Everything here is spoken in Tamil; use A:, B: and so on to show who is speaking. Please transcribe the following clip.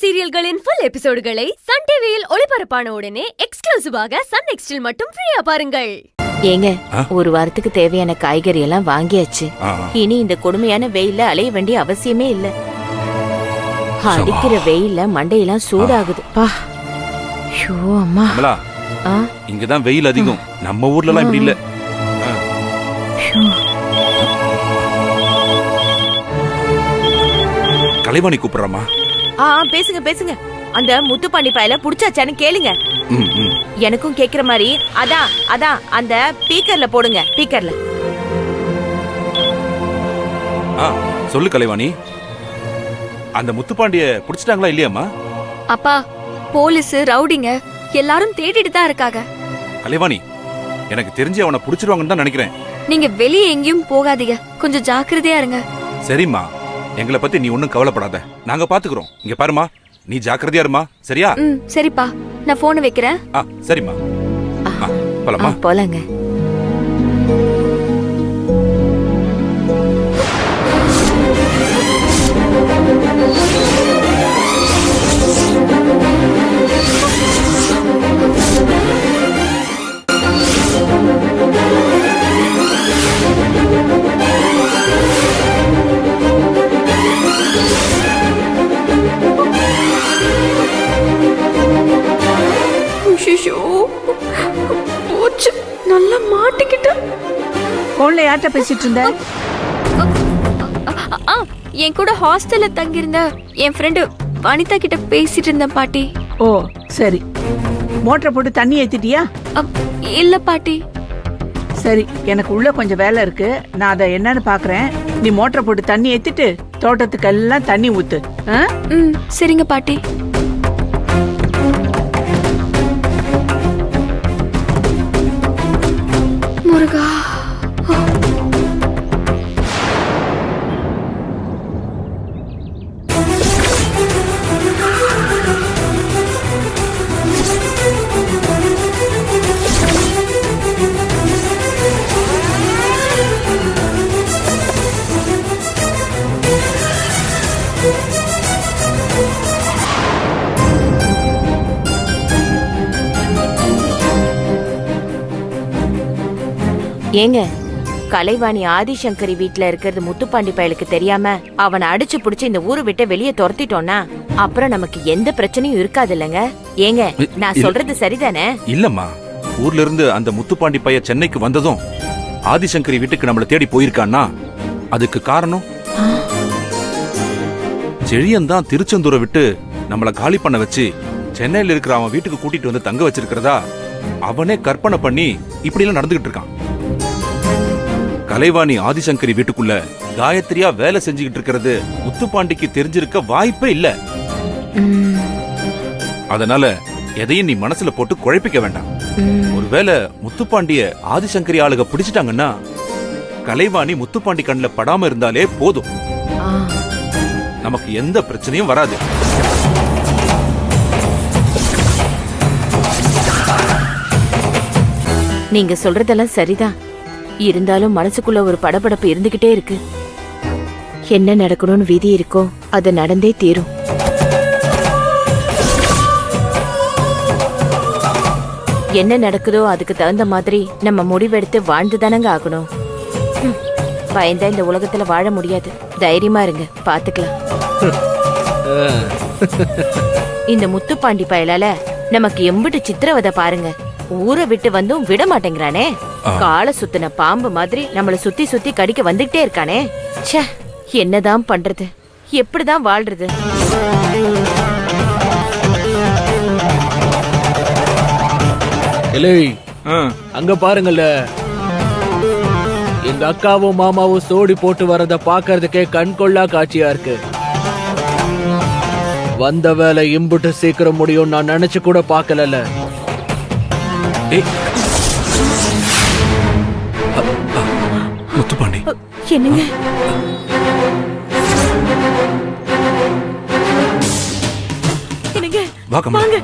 A: சீரியல்களின் ஃபுல் எபிசோடுகளை சன் டிவியில் ஒளிபரப்பான உடனே எக்ஸ்க்ளூசிவாக சன் நெக்ஸ்டில் மட்டும் ஃப்ரீயா பாருங்கள்.
B: ஏங்க, ஒரு வாரத்துக்கு தேவையான காய்கறி எல்லாம் வாங்கியாச்சு. இனி இந்த கொடுமையான வெயில்ல அலைய வேண்டிய அவசியமே இல்ல. அடிக்கிற வெயில்ல மண்டையெல்லாம் சூடாகுது. பா, ஷோ அம்மா.
C: இங்கதான் வெயில் அதிகம், நம்ம ஊர்ல எல்லாம் இப்படி இல்ல. கலைவாணி கூப்பிடுறமா?
B: பேசுங்க பேசுங்க. அந்த முத்துப்பாண்டி பாயில புடிச்சாச்சான்னு கேளுங்க. எனக்கும் கேக்குற மாதிரி. அதான் அந்த ஸ்பீக்கர்ல போடுங்க. ஸ்பீக்கர்ல
C: சொல்லு கலைவாணி. அந்த முத்துப்பாண்டிய புடிச்சிட்டாங்களா இல்லையாமா?
D: அப்பா, போலீஸ் ரவுடிங்க எல்லாரும் தேடிட்டு தான் இருக்காங்க.
C: கலைவாணி, எனக்கு தெரிஞ்சு அவனை புடிச்சிருவாங்கன்னு தான் நினைக்கிறேன்.
D: நீங்க வெளியே எங்கேயும் போகாதீங்க, கொஞ்சம் ஜாக்கிரதையா இருங்க.
C: சரிம்மா, எங்களை பத்தி நீ ஒன்னும் கவலைப்படாத, நாங்க பாத்துக்கிறோம். இங்க பாருமா, நீ ஜாக்கிரதையா இருமா, சரியா?
D: சரிப்பா, நான் போன் வைக்கிறேன்.
C: சரிம்மா, போலாமா?
B: போலாங்க.
D: நல்லா மாட்டிக்கிட்ட.
E: போன்ல யார்கிட்ட பேசிட்டு இருந்த?
D: என் கூட ஹாஸ்டல்ல தங்கி இருந்த என் ஃப்ரெண்டு வனிதா கிட்ட பேசிட்டு இருந்தேன் பாட்டி.
E: ஓ சரி, மோட்டரை போட்டு தண்ணி ஏத்திட்டியா?
D: இல்ல பாட்டி.
E: சரி, எனக்கு உள்ள கொஞ்சம் வேலை இருக்கு, நான் அதை என்னன்னு பாக்குறேன். நீ மோட்டரை போட்டு தண்ணி ஏத்திட்டு தோட்டத்துக்கு எல்லாம் தண்ணி ஊத்து.
D: சரிங்க பாட்டி. முருகா,
B: ஏங்க, கலைவாணி ஆதிசங்கரி வீட்ல இருக்கிறது முத்துப்பாண்டி பயலுக்கு தெரியாம அவனை அடிச்சு புடிச்சு இந்த ஊரு விட்டு வெளியே துரத்திட்டோம்னா அப்புறம் நமக்கு எந்த பிரச்சனையும் இருக்காது இல்லங்க? ஏங்க, நான் சொல்றது சரிதானே?
C: இல்லம்மா, ஊர்ல இருந்து அந்த முத்துப்பாண்டி பைய சென்னைக்கு வந்ததும் ஆதிசங்கரி வீட்டுக்கு நம்மள தேடி போயிருக்கான்னா அதுக்கு காரணம் செழியன் தான். திருச்செந்தூரை விட்டு நம்மள காலி பண்ண வச்சு சென்னையில இருக்கிற அவன் வீட்டுக்கு கூட்டிட்டு வந்து தங்க வச்சிருக்கிறதா அவனே கற்பனை பண்ணி இப்படி எல்லாம் நடந்துகிட்டு இருக்கான். கலைவாணி ஆதிசங்கரி வீட்டுக்குள்ள காயத்ரியா வேலை செஞ்சுக்கிட்டு இருக்கிறது முத்துப்பாண்டிக்கு தெரிஞ்சிருக்க வாய்ப்பே இல்ல. அதனால எதையும் நீ மனசுல போட்டு குழப்பிக்க வேண்டாம். ஒருவேளை முத்துப்பாண்டிய ஆதிசங்கரி ஆளுக பிடிச்சிட்டாங்கன்னா கலைவாணி முத்துப்பாண்டி கண்ணுல படாம இருந்தாலே போதும், நமக்கு எந்த பிரச்சனையும் வராது.
B: நீங்க சொல்றதெல்லாம் சரிதான். இருந்தாலும் மனசுக்குள்ள ஒரு படபடப்பு இருந்துகிட்டே இருக்கு. என்ன நடக்கணும்னு விதி இருக்கோ அது நடந்தே தீரும். என்ன நடக்குதோ அதுக்கு தகுந்த மாதிரி நம்ம முடிவெடுத்து வாழ்ந்துதானங்க ஆகணும். பயந்தா இந்த உலகத்துல வாழ முடியாது. தைரியமா இருங்க, பாத்துக்கலாம். இந்த முத்துப்பாண்டி பயலால நமக்கு எம்பிட்டு சித்திரவதை பாருங்க. ஊரை விட்டு வந்தும் விட மாட்டேங்கிறானே. கால சுத்தின பாம்பு மாதிரி நம்மள சுத்தி சுத்தி கடிக்க வந்துட்டே இருக்கானே. ச்சே, என்னதான் பண்றது? எப்படிதான் வாழ்றது?
F: அங்க பாருங்கல்ல, எங்க அக்காவும் மாமாவும் சோடி போட்டு வரத பாக்குறதுக்கே கண்கொள்ளா காட்சியா இருக்கு. வந்த வேலை இம்புட்டு சீக்கிரம் முடியும் நான் நினைச்சு கூட பாக்கல.
C: முத்துப்பாண்டி,
B: என்னங்க?
C: வாங்க.